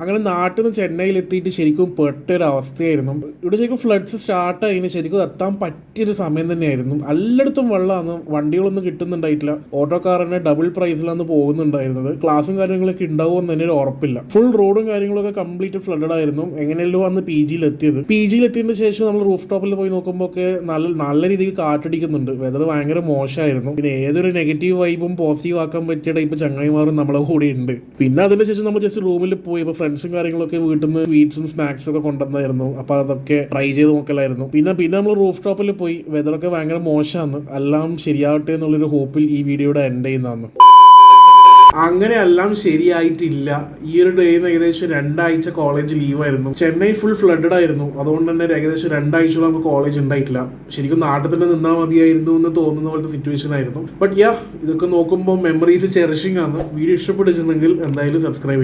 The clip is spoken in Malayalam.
അങ്ങനെ നാട്ടിൽ നിന്ന് ചെന്നൈയിലെത്തിയിട്ട് ശരിക്കും പെട്ടൊരവസ്ഥയായിരുന്നു. ഇവിടെ ശരിക്കും ഫ്ലഡ്സ് സ്റ്റാർട്ട് ആയതിന് ശരിക്കും എത്താൻ പറ്റിയൊരു സമയം തന്നെയായിരുന്നു. എല്ലായിടത്തും വെള്ളമാണ്, വണ്ടികളൊന്നും കിട്ടുന്നുണ്ടായിട്ടില്ല. ഓട്ടോക്കാരനെ ഡബിൾ പ്രൈസിലാണ് പോകുന്നുണ്ടായിരുന്നത്. ക്ലാസ്സും കാര്യങ്ങളൊക്കെ ഉണ്ടാവുമെന്ന് തന്നെ ഒരു ഉറപ്പില്ല. ഫുൾ റോഡും കാര്യങ്ങളൊക്കെ കംപ്ലീറ്റ് ഫ്ലഡഡ് ആയിരുന്നു. എങ്ങനെയല്ലോ വന്ന് പി ജിയിലെത്തിയത്. പി ജിയിലെത്തിയതിന് ശേഷം നമ്മൾ റൂഫ് ടോപ്പിൽ പോയി നോക്കുമ്പോൾ ഒക്കെ നല്ല രീതിക്ക് കാറ്റടിക്കുന്നുണ്ട്. വെതർ ഭയങ്കര മോശമായിരുന്നു. പിന്നെ ഏതൊരു നെഗറ്റീവ് വൈബും പോസിറ്റീവ് ആക്കാൻ പറ്റിയ ടൈപ്പ് ചങ്ങായിമാരും നമ്മളെ കൂടെ ഉണ്ട്. പിന്നെ അതിന് ശേഷം നമ്മൾ ജസ്റ്റ് റൂമിൽ പോയി ഫ്രണ്ട്സും കാര്യങ്ങളൊക്കെ വീട്ടിൽ നിന്ന് സ്വീറ്റ്സും സ്നാക്സും ഒക്കെ കൊണ്ടുവന്നായിരുന്നു. അപ്പോൾ അതൊക്കെ ട്രൈ ചെയ്ത് നോക്കലായിരുന്നു. പിന്നെ നമ്മൾ റൂഫ് ടോപ്പിൽ പോയി. വെതറൊക്കെ ഭയങ്കര മോശമാണ്. എല്ലാം ശരിയാവട്ടെ എന്നുള്ളൊരു ഹോപ്പിൽ ഈ വീഡിയോയുടെ എൻഡ് ചെയ്യുന്നതാണ്. അങ്ങനെ എല്ലാം ശരിയായിട്ടില്ല. ഈ ഒരു ഡേന്ന് ഏകദേശം 2 ആഴ്ച കോളേജ് ലീവായിരുന്നു. ചെന്നൈ ഫുൾ ഫ്ലഡഡ് ആയിരുന്നു. അതുകൊണ്ട് തന്നെ ഏകദേശം 2 ആഴ്ചയോളം നമുക്ക് കോളേജ് ഉണ്ടായിട്ടില്ല. ശരിക്കും നാട്ടിൽ തന്നെ നിന്നാൽ മതിയായിരുന്നു എന്ന് തോന്നുന്ന പോലത്തെ സിറ്റുവേഷൻ ആയിരുന്നു. ബട്ട് ഇതൊക്കെ നോക്കുമ്പോൾ മെമ്മറീസ് ചെറിഷിംഗ് ആണ്. വീഡിയോ ഇഷ്ടപ്പെട്ടിട്ടുണ്ടെങ്കിൽ എന്തായാലും സബ്സ്ക്രൈബ് ചെയ്യുക.